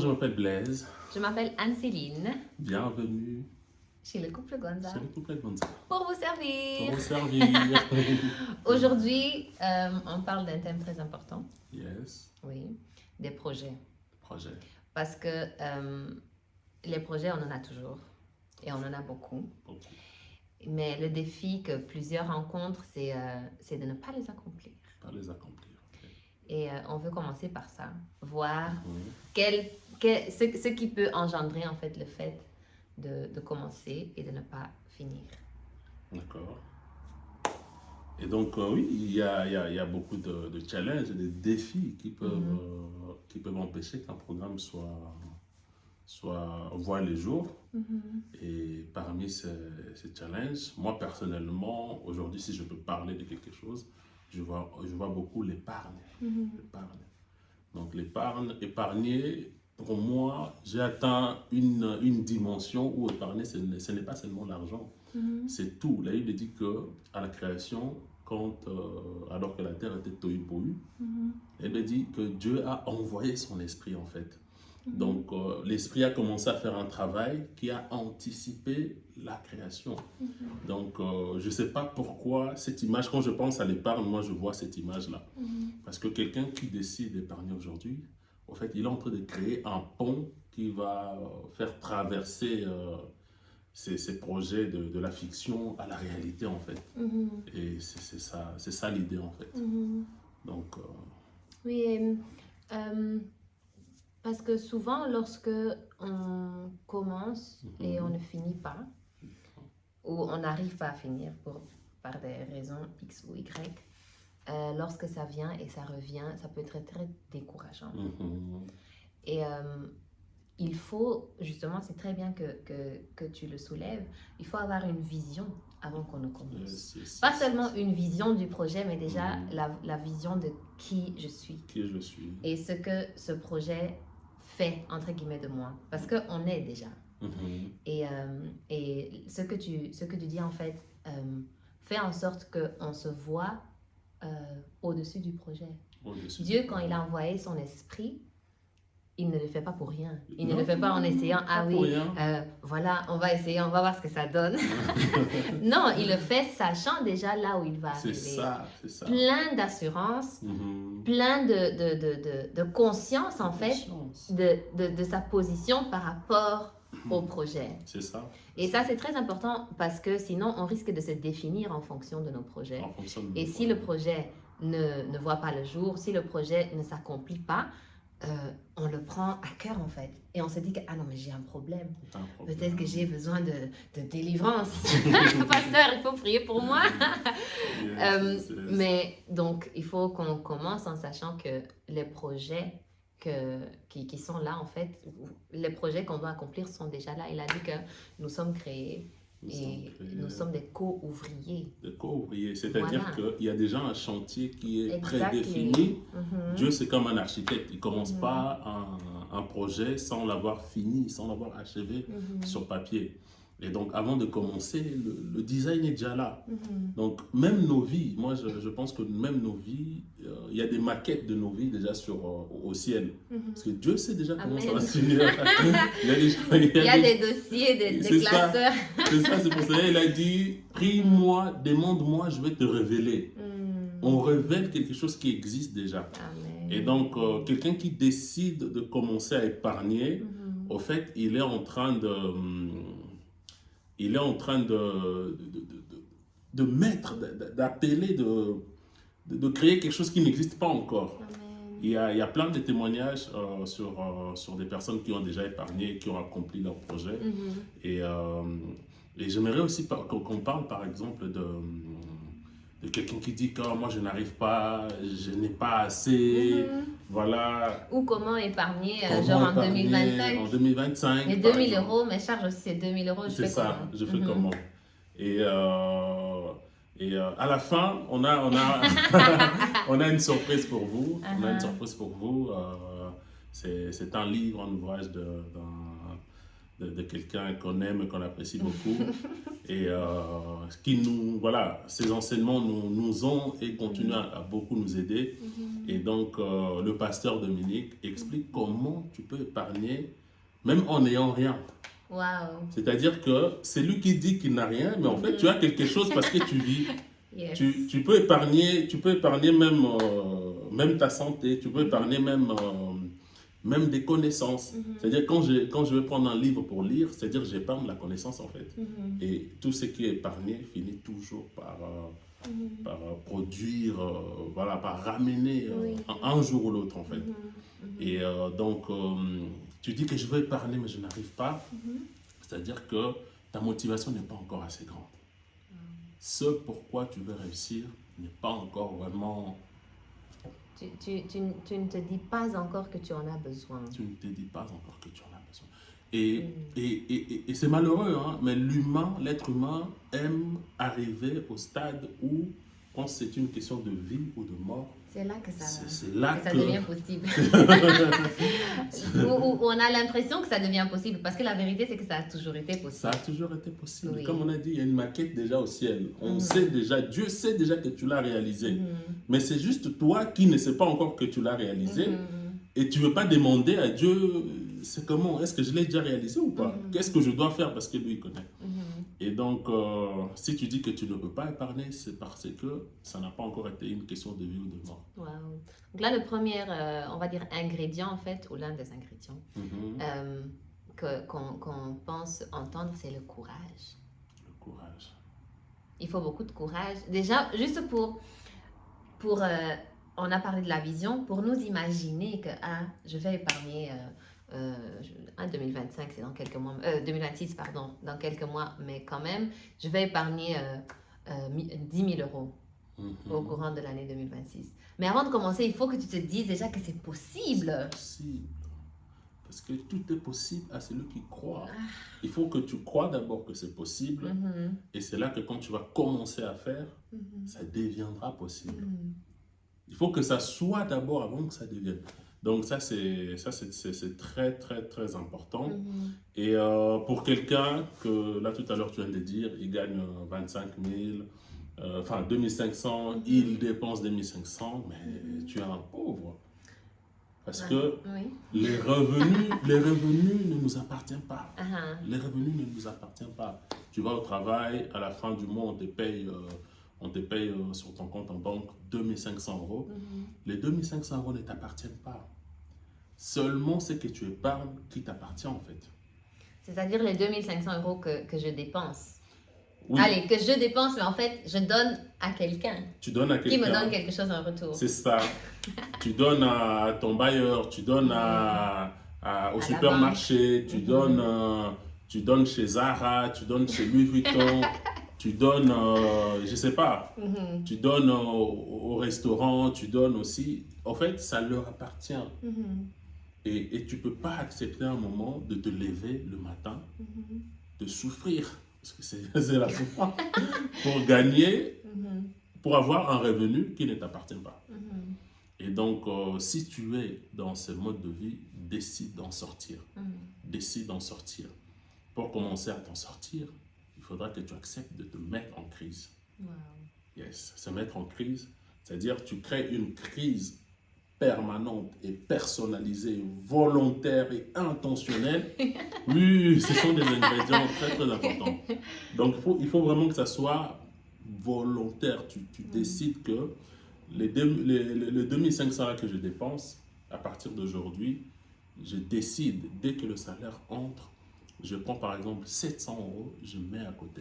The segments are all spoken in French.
je m'appelle Blaise. Je m'appelle Anne-Céline, Bienvenue chez le couple Gonza, chez le couple Gonza. pour vous Pour servir. vous servir. Aujourd'hui, on parle d'un thème très important, Yes, oui, des projets. projet. Parce que les projets, on en a toujours et on en a beaucoup. Beaucoup. Mais le défi que plusieurs rencontrent, c'est de ne pas les accomplir. Pas les accomplir. Ok. Et on veut commencer par ça, voir Mhm. ce qui peut engendrer en fait le fait de commencer et de ne pas finir. D'accord. Et donc, oui, il y a beaucoup de challenges, de défis qui peuvent empêcher qu'un programme voit le jour. Et parmi ces challenges, moi personnellement, aujourd'hui, si je peux parler de quelque chose, je vois beaucoup l'épargne. L'épargne. Donc épargner, pour moi, j'ai atteint une dimension où épargner, ce n'est pas seulement l'argent, c'est tout. La Bible dit que à la création, alors que la terre était tohu-bohu, elle dit que Dieu a envoyé son esprit en fait. Donc, l'esprit a commencé à faire un travail qui a anticipé la création. Donc, je ne sais pas pourquoi cette image, quand je pense à l'épargne, moi je vois cette image-là. Parce que quelqu'un qui décide d'épargner aujourd'hui, en fait, il est en train de créer un pont qui va faire traverser ces projets de la fiction à la réalité, en fait. Et c'est ça l'idée, en fait. Donc, Oui, parce que souvent, lorsque on commence et on ne finit pas, ou on n'arrive pas à finir par des raisons X ou Y, lorsque ça vient et ça revient, ça peut être très décourageant. Et il faut, justement, c'est très bien que tu le soulèves, il faut avoir une vision avant qu'on ne commence. Pas seulement une vision du projet, mais déjà la vision de qui je suis. Qui je suis. Et ce que ce projet fait, entre guillemets, de moi. Parce qu'on est déjà. Et ce que tu dis, en fait, fait en sorte qu'on se voit au-dessus du projet. Dieu, quand il a envoyé son esprit, il ne le fait pas pour rien. Il ne le fait pas en essayant, voilà, on va essayer, on va voir ce que ça donne. Non, il le fait sachant déjà là où il va arriver. C'est ça. Plein d'assurance, plein de conscience, en fait, de sa position par rapport au projet. C'est ça. Et ça, c'est très important parce que sinon, on risque de se définir en fonction de nos projets. Et si le projet ne voit pas le jour, si le projet ne s'accomplit pas, on le prend à cœur en fait et on se dit que ah non mais j'ai un problème, peut-être que j'ai besoin de délivrance. Pasteur, il faut prier pour moi. Mais donc il faut qu'on commence en sachant que les projets qui sont là en fait, les projets qu'on doit accomplir sont déjà là. Il a dit que nous sommes créés. Nous sommes des co-ouvriers. Des co-ouvriers, c'est-à-dire Voilà. qu'il y a déjà un chantier qui est prédéfini. Dieu, c'est comme un architecte. Il ne commence pas un projet sans l'avoir fini, sans l'avoir achevé sur papier. Et donc, avant de commencer, le design est déjà là. Donc, même nos vies, moi, je pense que même nos vies, il y a des maquettes de nos vies déjà au ciel. Parce que Dieu sait déjà comment ça va se finir. Il y a des dossiers, des classeurs. C'est ça, c'est pour ça qu'il a dit, prie-moi, demande-moi, je vais te révéler. On révèle quelque chose qui existe déjà. Amen. Et donc, quelqu'un qui décide de commencer à épargner, au fait, il est en train d'appeler, de créer quelque chose qui n'existe pas encore. Amen. Il y a plein de témoignages sur des personnes qui ont déjà épargné, qui ont accompli leur projet. Et j'aimerais aussi qu'on parle par exemple de quelqu'un qui dit que moi je n'arrive pas, je n'ai pas assez, voilà. Ou comment épargner, genre en 2025. En 2025. Les 2000 euros, mes charges aussi, c'est 2000 euros, je fais ça, comment? je fais comment? Et à la fin, on a on a une surprise pour vous. On a une surprise pour vous. C'est un livre, un ouvrage de quelqu'un qu'on aime, qu'on apprécie beaucoup. Et qui nous, voilà, ces enseignements nous ont et continuent à beaucoup nous aider. Et donc, le pasteur Dominique explique comment tu peux épargner, même en n'ayant rien. Wow. C'est-à-dire que c'est lui qui dit qu'il n'a rien, mais en fait, tu as quelque chose parce que tu vis. Yes. Tu peux épargner même, même ta santé, tu peux épargner même des connaissances. C'est-à-dire quand je vais prendre un livre pour lire, c'est-à-dire que j'épargne la connaissance en fait. Et tout ce qui est épargné finit toujours par produire, voilà, par ramener un jour ou l'autre en fait. Et donc, tu dis que je veux épargner mais je n'arrive pas. C'est-à-dire que ta motivation n'est pas encore assez grande. Ce pourquoi tu veux réussir n'est pas encore vraiment... Tu ne te dis pas encore que tu en as besoin. Tu ne te dis pas encore que tu en as besoin. Et c'est malheureux, hein, mais l'être humain aime arriver au stade où, quand c'est une question de vie ou de mort, c'est là que ça, ça devient possible. Où on a l'impression que ça devient possible, parce que la vérité, c'est que ça a toujours été possible. Ça a toujours été possible. Oui. Comme on a dit, il y a une maquette déjà au ciel. On sait déjà, Dieu sait déjà que tu l'as réalisé. Mais c'est juste toi qui ne sais pas encore que tu l'as réalisé. Et tu ne veux pas demander à Dieu, c'est comment, est-ce que je l'ai déjà réalisé ou pas? Qu'est-ce que je dois faire parce que lui, il connaît. Et donc, si tu dis que tu ne peux pas épargner, c'est parce que ça n'a pas encore été une question de vie ou de mort. Wow. Donc là, le premier, on va dire, ingrédient, en fait, ou l'un des ingrédients qu'on pense entendre, c'est le courage. Le courage. Il faut beaucoup de courage. Déjà, juste pour on a parlé de la vision, pour nous imaginer que je vais épargner 2025, c'est dans quelques mois, 2026, pardon, dans quelques mois, mais quand même, je vais épargner 10 000 euros au courant de l'année 2026. Mais avant de commencer, il faut que tu te dises déjà que c'est possible. C'est possible. Parce que tout est possible à celui qui croit. Il faut que tu crois d'abord que c'est possible. Et c'est là que quand tu vas commencer à faire, ça deviendra possible. Il faut que ça soit d'abord avant que ça devienne. Donc ça, c'est très, très, très important. Et pour quelqu'un que, là, tout à l'heure, tu viens de dire, il gagne 25 000, enfin 2500, il dépense 2500, mais tu es un pauvre. Parce que les revenus ne nous appartiennent pas. Les revenus ne nous appartiennent pas. Tu vas au travail, à la fin du mois, on te paye sur ton compte en banque 2500 euros. Les 2500 euros ne t'appartiennent pas. Seulement ce que tu épargnes qui t'appartient en fait. C'est-à-dire les 2500 euros que je dépense. Oui. Allez, que je dépense, mais en fait, je donne à quelqu'un. Tu donnes à quelqu'un. Qui me donne quelque chose en retour. C'est ça. Tu donnes à ton bailleur, tu donnes au supermarché, tu donnes chez Zara, tu donnes chez Louis Vuitton, tu donnes, je sais pas, tu donnes au restaurant, tu donnes aussi. En fait, ça leur appartient. Et tu peux pas accepter un moment de te lever le matin, de souffrir. Parce que c'est la souffrance, pour gagner, pour avoir un revenu qui ne t'appartient pas. Et donc, si tu es dans ce mode de vie, décide d'en sortir. Décide d'en sortir. Pour commencer à t'en sortir, il faudra que tu acceptes de te mettre en crise. Wow. Yes, se mettre en crise, c'est-à-dire tu crées une crise permanente et personnalisée, volontaire et intentionnelle. Oui, ce sont des ingrédients très très importants. Donc il faut vraiment que ça soit volontaire. Tu décides que les 2500 là que je dépense, à partir d'aujourd'hui, je décide, dès que le salaire entre, je prends par exemple 700 euros, je mets à côté.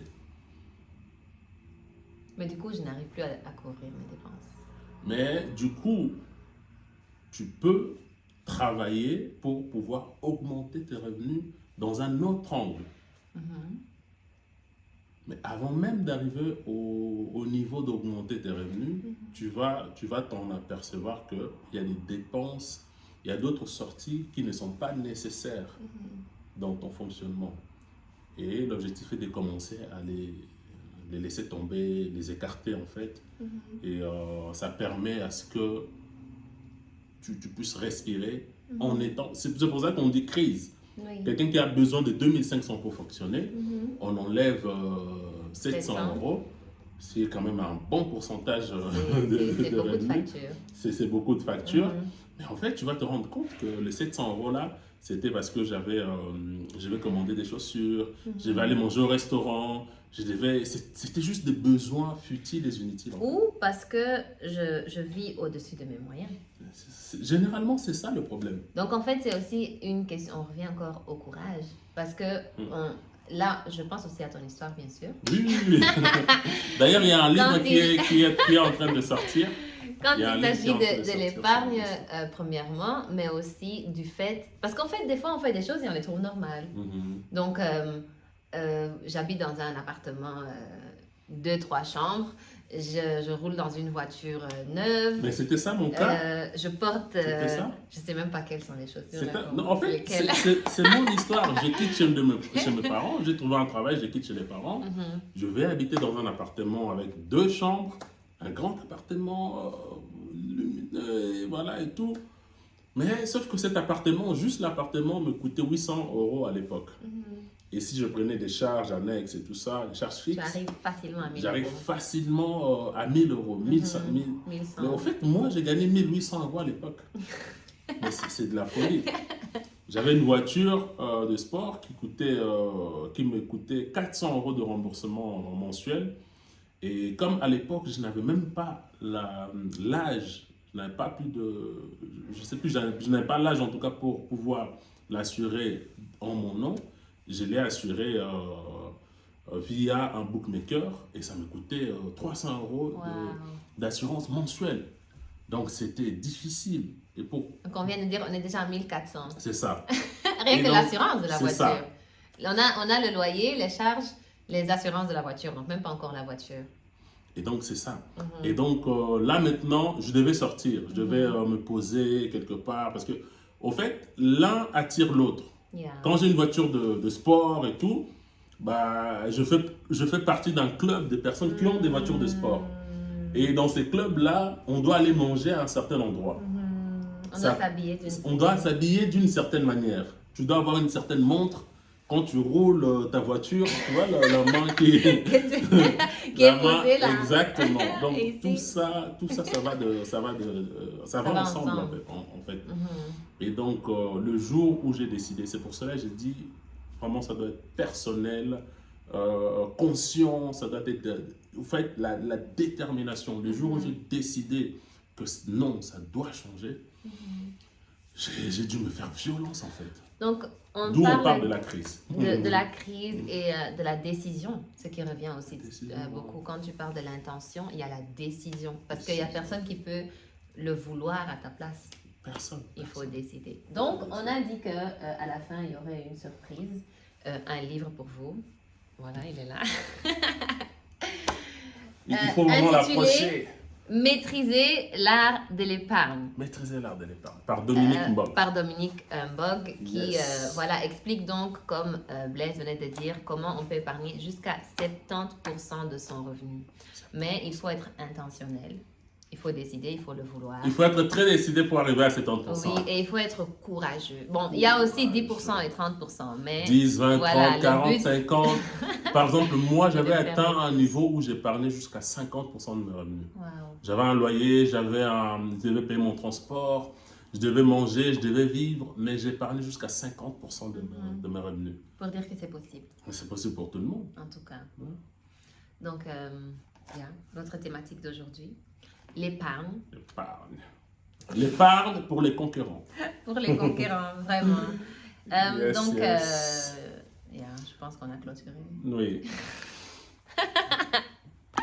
Mais du coup, je n'arrive plus à couvrir mes dépenses. Mais du coup, tu peux travailler pour pouvoir augmenter tes revenus dans un autre angle. Mais avant même d'arriver au niveau d'augmenter tes revenus, tu vas t'en apercevoir qu'il y a des dépenses, il y a d'autres sorties qui ne sont pas nécessaires dans ton fonctionnement. Et l'objectif est de commencer à les laisser tomber, les écarter en fait. Et ça permet à ce que tu puisses respirer en étant... C'est pour ça qu'on dit crise. Oui. Quelqu'un qui a besoin de 2500 pour fonctionner, on enlève 700 €. C'est quand même un bon pourcentage C'est de beaucoup de revenus. factures. C'est beaucoup de factures. Mais en fait, tu vas te rendre compte que les 700 € là, c'était parce que je vais commander des chaussures, je vais aller manger au restaurant, c'était juste des besoins futiles et inutiles. Ou parce que je vis au-dessus de mes moyens. Généralement, c'est ça le problème. Donc en fait, c'est aussi une question, on revient encore au courage. Parce que là, je pense aussi à ton histoire, bien sûr. Oui. D'ailleurs, il y a un livre qui est en train de sortir. Quand il s'agit de l'épargne, premièrement, mais aussi du fait... Parce qu'en fait, des fois, on fait des choses et on les trouve normales. Donc, j'habite dans un appartement 2-3 chambres. Je roule dans une voiture neuve. Mais c'était ça mon cas. Je porte... ça? Je ne sais même pas quelles sont les chaussures. Non, en fait, c'est mon histoire. Je quitte chez mes parents. J'ai trouvé un travail, je quitte chez les parents. Je vais habiter dans un appartement avec 2 chambres. Un grand appartement, lumineux, voilà et tout. Mais sauf que cet appartement, juste l'appartement, me coûtait 800 € à l'époque. Et si je prenais des charges annexes et tout ça, des charges fixes, j'arrive facilement à 1000 €. J'arrive facilement à 1000 €, 1100. Mais en fait, moi, j'ai gagné 1800 € à l'époque. Mais c'est de la folie. J'avais une voiture de sport qui me coûtait 400 € de remboursement mensuel. Et comme à l'époque, je n'avais même pas l'âge, je n'avais pas plus de... Je sais plus, je n'avais pas l'âge en tout cas pour pouvoir l'assurer en mon nom. Je l'ai assuré via un bookmaker et ça me coûtait 300 € d'assurance mensuelle. Donc c'était difficile. Donc on vient de dire on est déjà à 1400. C'est ça. Rien que l'assurance de la voiture. Ça. On a le loyer, les charges, les assurances de la voiture, donc même pas encore la voiture. Et donc c'est ça. Et donc là maintenant, je devais sortir, je devais me poser quelque part parce que au fait, l'un attire l'autre. Quand j'ai une voiture de sport et tout, bah, je fais partie d'un club de personnes qui ont des voitures de sport. Et dans ces clubs-là, on doit aller manger à un certain endroit. On doit s'habiller d'une certaine manière. Tu dois avoir une certaine montre. Quand tu roules ta voiture, tu vois la main qui est posée là. Exactement. Donc tout ça va ensemble en fait. Et donc le jour où j'ai décidé, c'est pour cela que j'ai dit vraiment ça doit être personnel, conscient, ça doit être en fait la détermination. Le jour où j'ai décidé que non, ça doit changer, j'ai dû me faire violence en fait. Donc, on parle de la crise. De la crise et de la décision, ce qui revient aussi beaucoup. Quand tu parles de l'intention, il y a la décision. Parce qu'il n'y a personne qui peut le vouloir à ta place. Personne. Il faut décider. Donc, on a dit qu'à la fin, il y aurait une surprise, un livre pour vous. Voilà, il est là. Il faut vraiment l'approcher. Maîtriser l'art de l'épargne. Maîtriser l'art de l'épargne. Par Dominique Mbog. Par Dominique Mbog, qui explique donc, comme Blaise venait de dire, comment on peut épargner jusqu'à 70% de son revenu. Mais il faut être intentionnel. Il faut décider, il faut le vouloir. Il faut être très décidé pour arriver à 70%. Oui, et il faut être courageux. Bon, il y a aussi 10% et 30%, mais... 10, 20, 30, 40, 50. Par exemple, moi, j'avais atteint un niveau où j'épargnais jusqu'à 50% de mes revenus. Wow. J'avais un loyer, je devais payer mon transport, je devais manger, je devais vivre, mais j'épargnais jusqu'à 50% de mes revenus. Pour dire que c'est possible. C'est possible pour tout le monde. En tout cas. Donc, notre thématique d'aujourd'hui. L'épargne. L'épargne pour les concurrents. Pour les concurrents, vraiment. Je pense qu'on a clôturé. Oui.